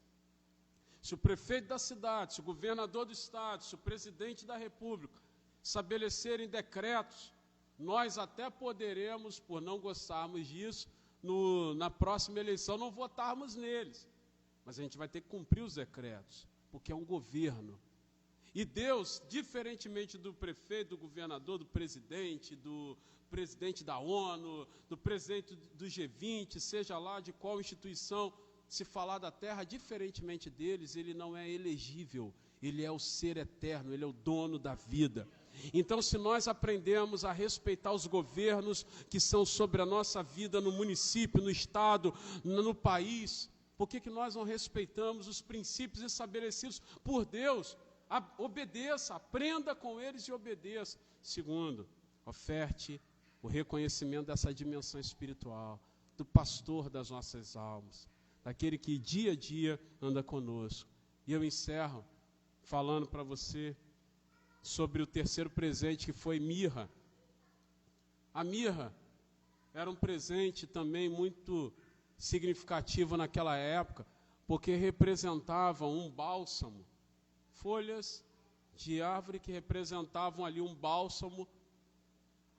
Se o prefeito da cidade, se o governador do estado, se o presidente da república estabelecerem decretos, nós até poderemos, por não gostarmos disso, na próxima eleição não votarmos neles. Mas a gente vai ter que cumprir os decretos, porque é um governo. E Deus, diferentemente do prefeito, do governador, do presidente da ONU, do presidente do G20, seja lá de qual instituição se falar da terra, diferentemente deles, ele não é elegível, ele é o ser eterno, ele é o dono da vida. Então, se nós aprendemos a respeitar os governos que são sobre a nossa vida no município, no estado, no país, por que nós não respeitamos os princípios estabelecidos por Deus? Obedeça, aprenda com eles e obedeça. Segundo, oferte o reconhecimento dessa dimensão espiritual, do pastor das nossas almas, daquele que dia a dia anda conosco. E eu encerro falando para você sobre o terceiro presente, que foi mirra. A mirra era um presente também muito significativo naquela época, porque representava um bálsamo, folhas de árvore que representavam ali um bálsamo,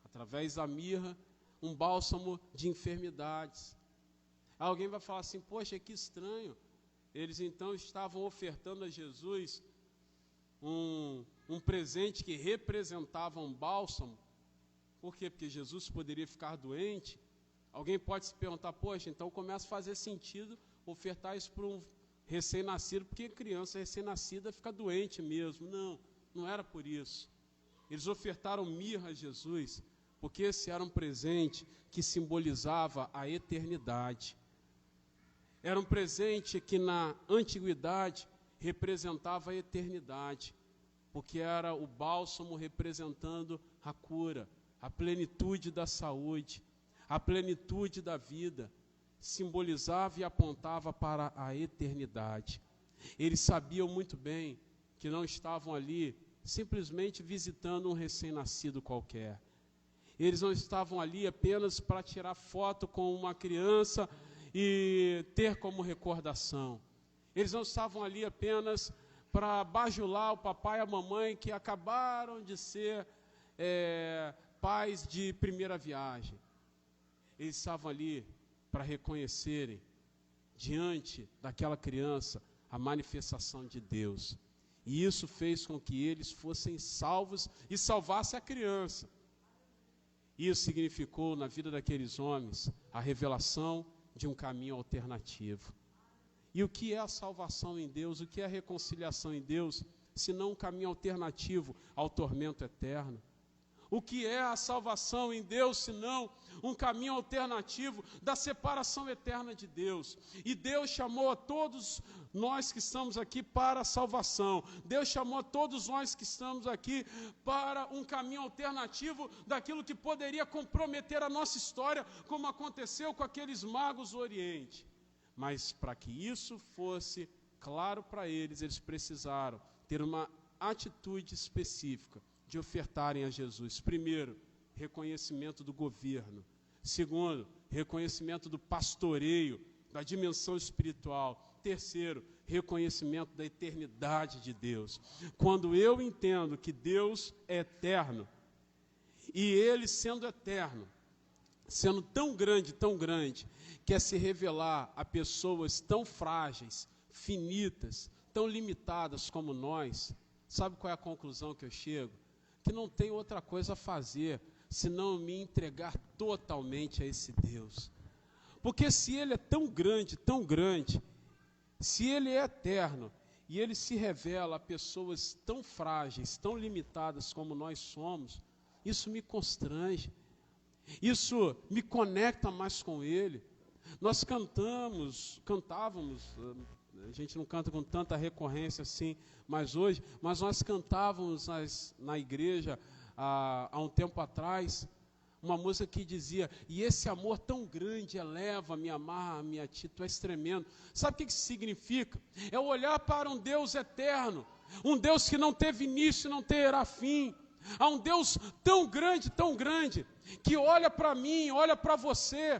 através da mirra, um bálsamo de enfermidades. Alguém vai falar assim, poxa, que estranho. Eles então estavam ofertando a Jesus um presente que representava um bálsamo. Por quê? Porque Jesus poderia ficar doente. Alguém pode se perguntar, poxa, então começa a fazer sentido ofertar isso para um recém-nascido, porque criança recém-nascida fica doente mesmo. Não, não era por isso. Eles ofertaram mirra a Jesus, porque esse era um presente que simbolizava a eternidade. Era um presente que na antiguidade representava a eternidade, porque era o bálsamo representando a cura, a plenitude da saúde, a plenitude da vida, simbolizava e apontava para a eternidade. Eles sabiam muito bem que não estavam ali simplesmente visitando um recém-nascido qualquer. Eles não estavam ali apenas para tirar foto com uma criança e ter como recordação. Eles não estavam ali apenas para bajular o papai e a mamãe que acabaram de ser pais de primeira viagem. Eles estavam ali para reconhecerem, diante daquela criança, a manifestação de Deus. E isso fez com que eles fossem salvos e salvassem a criança. Isso significou, na vida daqueles homens, a revelação de um caminho alternativo. E o que é a salvação em Deus? O que é a reconciliação em Deus? Se não um caminho alternativo ao tormento eterno. O que é a salvação em Deus, senão um caminho alternativo da separação eterna de Deus? E Deus chamou a todos nós que estamos aqui para a salvação. Deus chamou a todos nós que estamos aqui para um caminho alternativo daquilo que poderia comprometer a nossa história, como aconteceu com aqueles magos do Oriente. Mas para que isso fosse claro para eles, eles precisaram ter uma atitude específica de ofertarem a Jesus. Primeiro, reconhecimento do governo. Segundo, reconhecimento do pastoreio, da dimensão espiritual. Terceiro, reconhecimento da eternidade de Deus. Quando eu entendo que Deus é eterno, e Ele sendo eterno, sendo tão grande, quer se revelar a pessoas tão frágeis, finitas, tão limitadas como nós, sabe qual é a conclusão que eu chego? Que não tem outra coisa a fazer, senão me entregar totalmente a esse Deus. Porque se Ele é tão grande, se Ele é eterno, e Ele se revela a pessoas tão frágeis, tão limitadas como nós somos, isso me constrange, isso me conecta mais com Ele. Nós cantávamos, a gente não canta com tanta recorrência assim, mas nós cantávamos na igreja há um tempo atrás, uma música que dizia: e esse amor tão grande eleva-me, amarra-me a ti, tu és tremendo. Sabe o que isso significa? É olhar para um Deus eterno, um Deus que não teve início e não terá fim. Há um Deus tão grande, que olha para mim, olha para você,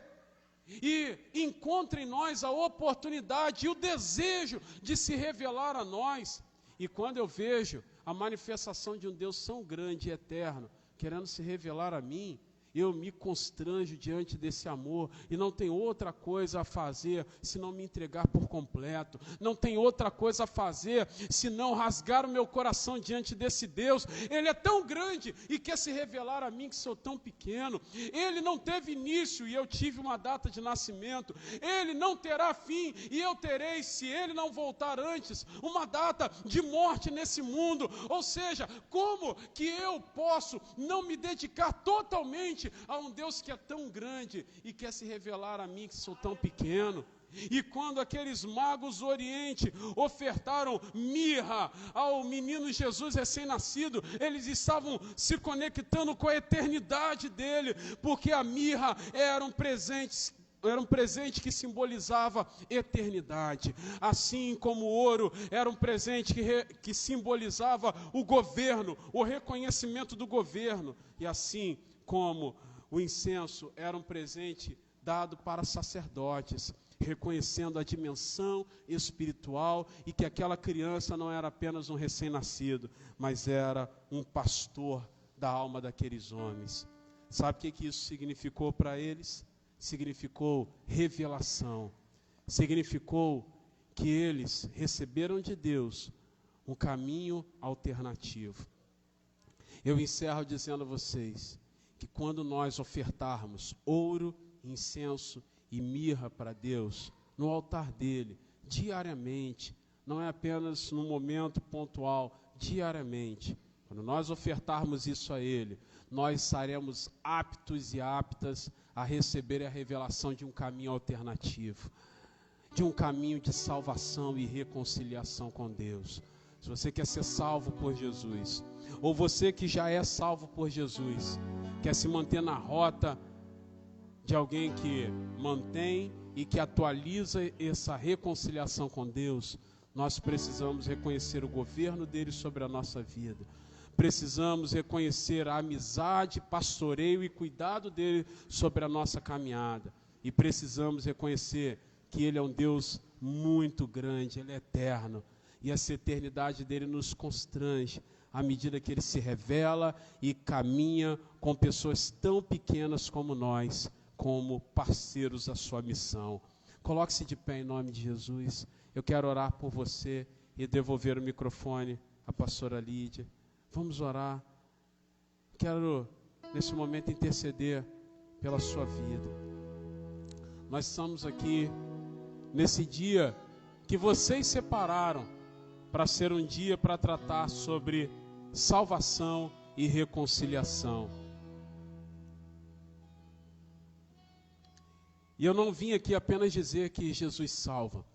e encontra em nós a oportunidade e o desejo de se revelar a nós. E quando eu vejo a manifestação de um Deus tão grande e eterno, querendo se revelar a mim, eu me constranjo diante desse amor, e não tem outra coisa a fazer senão me entregar por completo. Não tem outra coisa a fazer senão rasgar o meu coração diante desse Deus. Ele é tão grande e quer se revelar a mim, que sou tão pequeno. Ele não teve início e eu tive uma data de nascimento. Ele não terá fim e eu terei, se Ele não voltar antes, uma data de morte nesse mundo. Ou seja, como que eu posso não me dedicar totalmente a um Deus que é tão grande e quer se revelar a mim, que sou tão pequeno? E quando aqueles magos do Oriente ofertaram mirra ao menino Jesus recém-nascido, eles estavam se conectando com a eternidade dele, porque a mirra era um presente que simbolizava eternidade. Assim como o ouro era um presente que simbolizava o governo, o reconhecimento do governo. E assim como o incenso era um presente dado para sacerdotes, reconhecendo a dimensão espiritual e que aquela criança não era apenas um recém-nascido, mas era um pastor da alma daqueles homens. Sabe o que isso significou para eles? Significou revelação, significou que eles receberam de Deus um caminho alternativo. Eu encerro dizendo a vocês que quando nós ofertarmos ouro, incenso e mirra para Deus, no altar dele, diariamente, não é apenas num momento pontual, diariamente, quando nós ofertarmos isso a Ele, nós estaremos aptos e aptas a receber a revelação de um caminho alternativo, de um caminho de salvação e reconciliação com Deus. Se você quer ser salvo por Jesus, ou você que já é salvo por Jesus, quer se manter na rota de alguém que mantém e que atualiza essa reconciliação com Deus, nós precisamos reconhecer o governo dele sobre a nossa vida. Precisamos reconhecer a amizade, pastoreio e cuidado dele sobre a nossa caminhada. E precisamos reconhecer que ele é um Deus muito grande, ele é eterno. E essa eternidade dele nos constrange à medida que ele se revela e caminha com pessoas tão pequenas como nós, como parceiros da sua missão. Coloque-se de pé em nome de Jesus. Eu quero orar por você e devolver o microfone à pastora Lídia. Vamos orar. Quero, nesse momento, interceder pela sua vida. Nós estamos aqui nesse dia que vocês separaram para ser um dia para tratar sobre salvação e reconciliação. E eu não vim aqui apenas dizer que Jesus salva.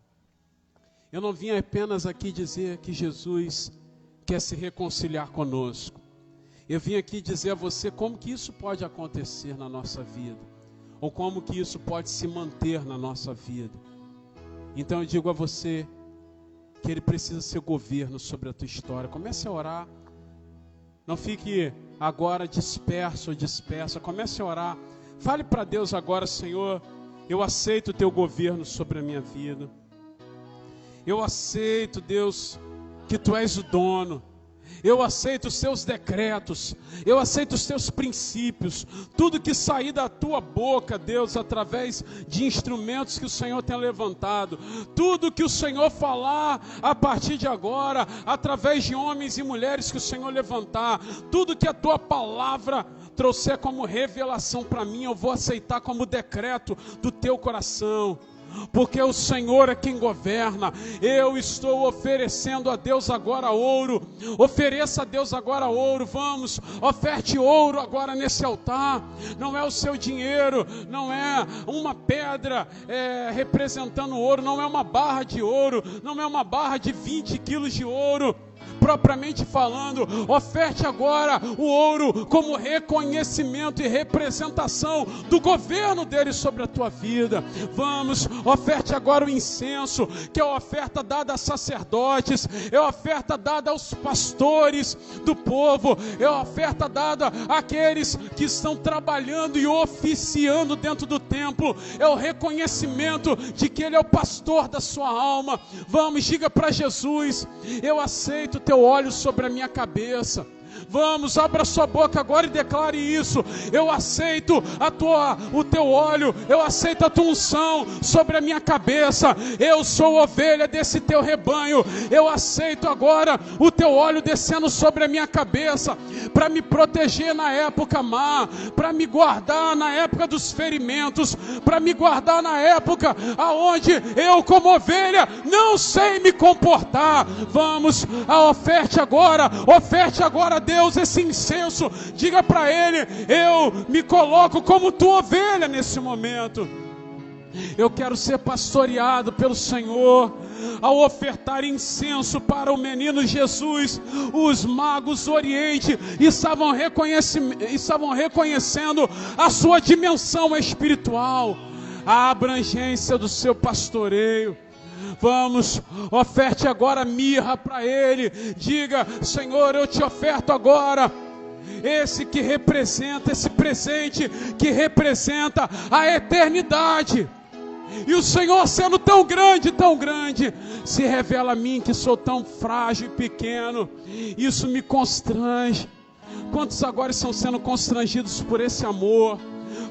Eu não vim apenas aqui dizer que Jesus quer se reconciliar conosco. Eu vim aqui dizer a você como que isso pode acontecer na nossa vida. Ou como que isso pode se manter na nossa vida. Então eu digo a você que Ele precisa ser governo sobre a tua história. Comece a orar. Não fique agora disperso ou dispersa. Comece a orar. Fale para Deus agora: Senhor, eu aceito o teu governo sobre a minha vida. Eu aceito, Deus, que tu és o dono. Eu aceito os teus decretos, eu aceito os teus princípios, tudo que sair da tua boca, Deus, através de instrumentos que o Senhor tem levantado, tudo que o Senhor falar a partir de agora, através de homens e mulheres que o Senhor levantar, tudo que a tua palavra trouxer como revelação para mim, eu vou aceitar como decreto do teu coração. Porque o Senhor é quem governa. Eu estou oferecendo a Deus agora ouro. Ofereça a Deus agora ouro. Vamos, oferte ouro agora nesse altar. Não é o seu dinheiro, não é uma pedra representando ouro, não é uma barra de ouro, não é uma barra de 20 quilos de ouro. Propriamente falando, oferte agora o ouro como reconhecimento e representação do governo dele sobre a tua vida. Vamos, oferte agora o incenso, que é a oferta dada a sacerdotes, é a oferta dada aos pastores do povo, é a oferta dada àqueles que estão trabalhando e oficiando dentro do templo, é o reconhecimento de que ele é o pastor da sua alma. Vamos, diga para Jesus: eu aceito o teu óleo sobre a minha cabeça. Vamos, abra sua boca agora e declare isso. Eu aceito o teu óleo, eu aceito a tua unção sobre a minha cabeça. Eu sou ovelha desse teu rebanho. Eu aceito agora o teu óleo descendo sobre a minha cabeça, para me proteger na época má, para me guardar na época dos ferimentos, para me guardar na época aonde eu, como ovelha, não sei me comportar. Vamos, oferte agora Deus, esse incenso. Diga para Ele: eu me coloco como tua ovelha nesse momento. Eu quero ser pastoreado pelo Senhor. Ao ofertar incenso para o menino Jesus, os magos do Oriente estavam reconhecendo a sua dimensão espiritual, a abrangência do seu pastoreio. Vamos, oferte agora mirra para Ele. Diga: Senhor, eu te oferto agora esse presente que representa a eternidade. E o Senhor, sendo tão grande, se revela a mim que sou tão frágil e pequeno. Isso me constrange. Quantos agora estão sendo constrangidos por esse amor?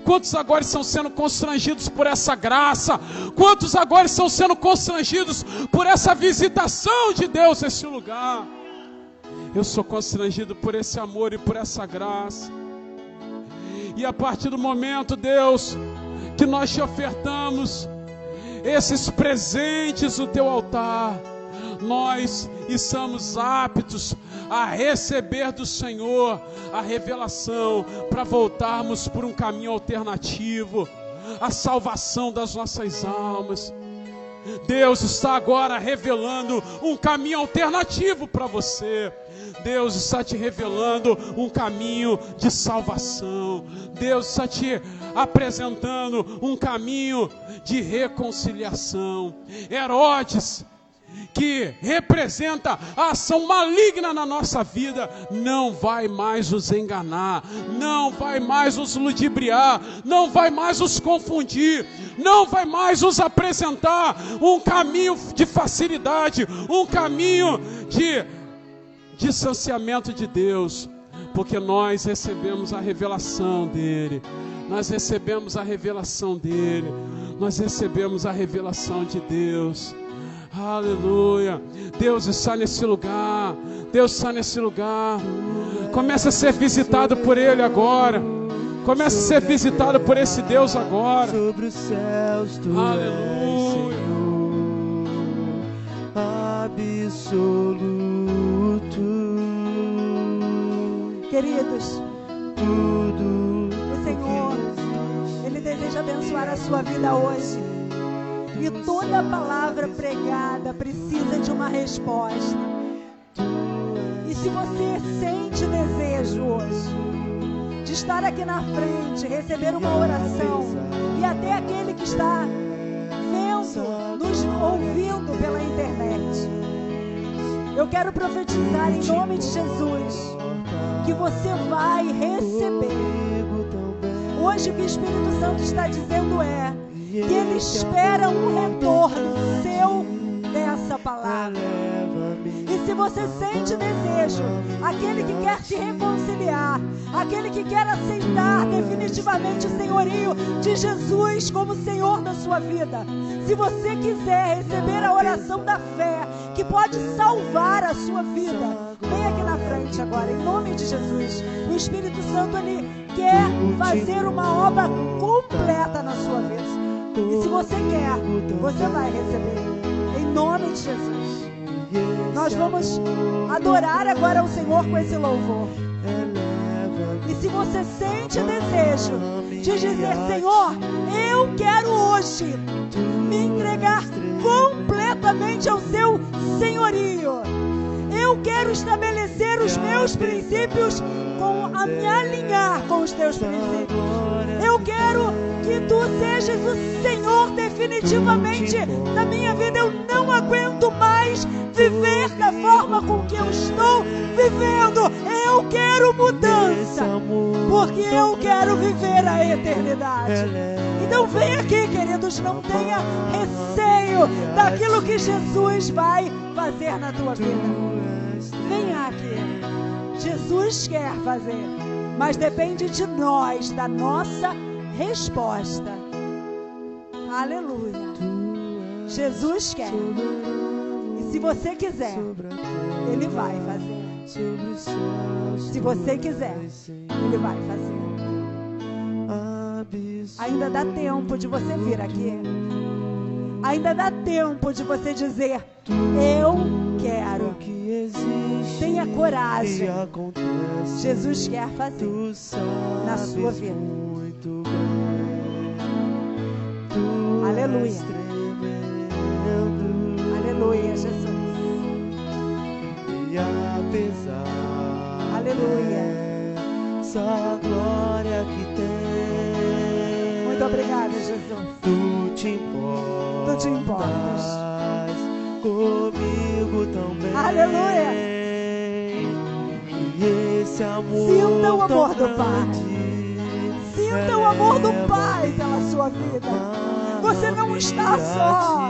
Quantos agora estão sendo constrangidos por essa graça? Quantos agora estão sendo constrangidos por essa visitação de Deus nesse lugar? Eu sou constrangido por esse amor e por essa graça. E a partir do momento, Deus, que nós te ofertamos esses presentes no teu altar, nós estamos aptos a receber do Senhor a revelação para voltarmos por um caminho alternativo, a salvação das nossas almas. Deus está agora revelando um caminho alternativo para você. Deus está te revelando um caminho de salvação. Deus está te apresentando um caminho de reconciliação. Herodes, que representa a ação maligna na nossa vida, não vai mais nos enganar, não vai mais nos ludibriar, não vai mais nos confundir, não vai mais nos apresentar um caminho de facilidade, um caminho de distanciamento de Deus, porque nós recebemos a revelação dele, nós recebemos a revelação dele, nós recebemos a revelação de Deus. Aleluia. Deus está nesse lugar. Deus está nesse lugar. Comece a ser visitado por Ele agora. Comece a ser visitado por esse Deus agora. Sobre os céus tu Aleluia. és, Senhor, absoluto. Queridos, Tudo o Senhor, Ele deseja abençoar abençoar a sua vida hoje. E toda palavra pregada precisa de uma resposta. E se você sente desejo hoje de estar aqui na frente, receber uma oração, e até aquele que está vendo, nos ouvindo pela internet, eu quero profetizar em nome de Jesus que você vai receber. Hoje o que o Espírito Santo está dizendo é que Ele espera um retorno seu dessa palavra. E se você sente desejo, aquele que quer te reconciliar, aquele que quer aceitar definitivamente o senhorio de Jesus como Senhor da sua vida, se você quiser receber a oração da fé, que pode salvar a sua vida, vem aqui na frente agora, em nome de Jesus. O Espírito Santo, Ele quer fazer uma obra completa na sua vida. E se você quer, você vai receber, em nome de Jesus. Nós vamos adorar agora o Senhor com esse louvor. E se você sente desejo de dizer: Senhor, eu quero hoje me entregar completamente ao seu senhorio, eu quero estabelecer os meus princípios, me alinhar com os teus princípios, eu quero que tu sejas o Senhor definitivamente na minha vida. Eu não aguento mais viver da forma com que eu estou vivendo. Eu quero mudança, porque eu quero viver a eternidade. Então vem aqui, queridos, não tenha receio daquilo que Jesus vai fazer na tua vida. Venha aqui. Jesus quer fazer, mas depende de nós, da nossa resposta. Aleluia. Jesus quer. E se você quiser, Ele vai fazer. Se você quiser, Ele vai fazer. Ainda dá tempo de você vir aqui. Ainda dá tempo de você dizer: eu quero. Tenha coragem. Jesus quer fazer na sua vida. Aleluia. Aleluia, Jesus. Aleluia. Essa glória que tem. Muito obrigada, Jesus. Tu te importas. Tu te importas comigo também. Aleluia. E esse amor, sinta o amor do grande, Pai. Sinta o amor do Pai pela sua vida. Você não está só.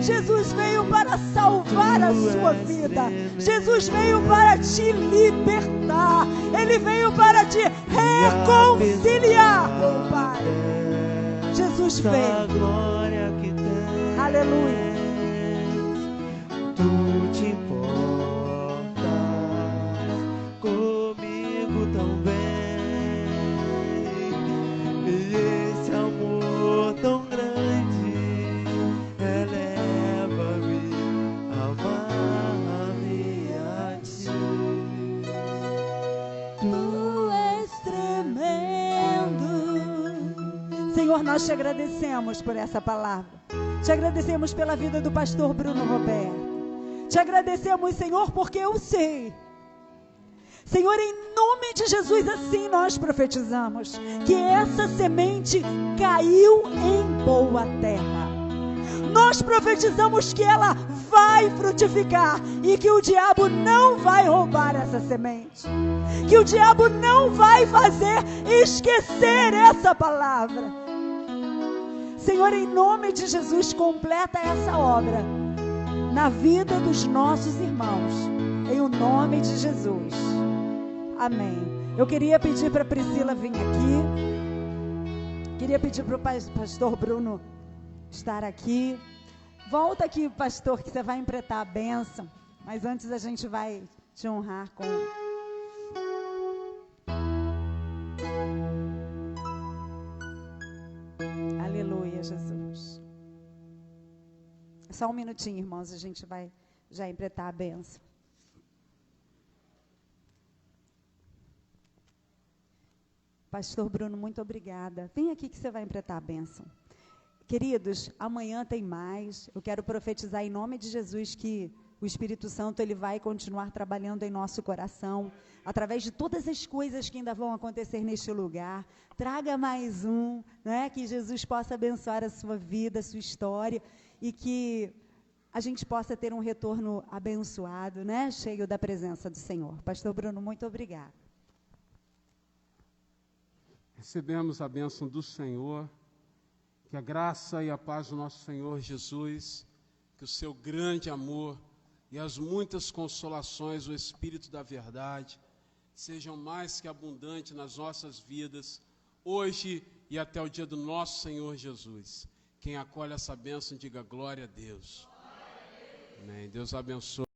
Jesus veio para salvar a sua vida. Jesus veio para te libertar. Ele veio para te reconciliar com o Pai. Jesus veio. Aleluia. Tu te importas comigo também. E esse amor tão grande eleva-me, amar-me a ti. Tu és tremendo. Senhor, nós te agradecemos por essa palavra. Te agradecemos pela vida do pastor Bruno Roberto. Te agradecemos, Senhor, porque eu sei. Senhor, em nome de Jesus, assim nós profetizamos que essa semente caiu em boa terra. Nós profetizamos que ela vai frutificar e que o diabo não vai roubar essa semente. Que o diabo não vai fazer esquecer essa palavra. Senhor, em nome de Jesus, completa essa obra na vida dos nossos irmãos, em o nome de Jesus. Amém. Eu queria pedir para a Priscila vir aqui. Queria pedir para o pastor Bruno estar aqui. Volta aqui, pastor, que você vai empretar a bênção. Mas antes a gente vai te honrar com... Aleluia, Jesus. Só um minutinho, irmãos, a gente vai já empretar a bênção. Pastor Bruno, muito obrigada. Vem aqui que você vai emprestar a bênção. Queridos, amanhã tem mais. Eu quero profetizar em nome de Jesus que o Espírito Santo ele vai continuar trabalhando em nosso coração, através de todas as coisas que ainda vão acontecer neste lugar. Traga mais um, né? Que Jesus possa abençoar a sua vida, a sua história, e que a gente possa ter um retorno abençoado, né? Cheio da presença do Senhor. Pastor Bruno, muito obrigada. Recebemos a bênção do Senhor, que a graça e a paz do nosso Senhor Jesus, que o seu grande amor e as muitas consolações, o Espírito da verdade, sejam mais que abundantes nas nossas vidas, hoje e até o dia do nosso Senhor Jesus. Quem acolhe essa bênção, diga glória a Deus. Amém. Deus abençoe.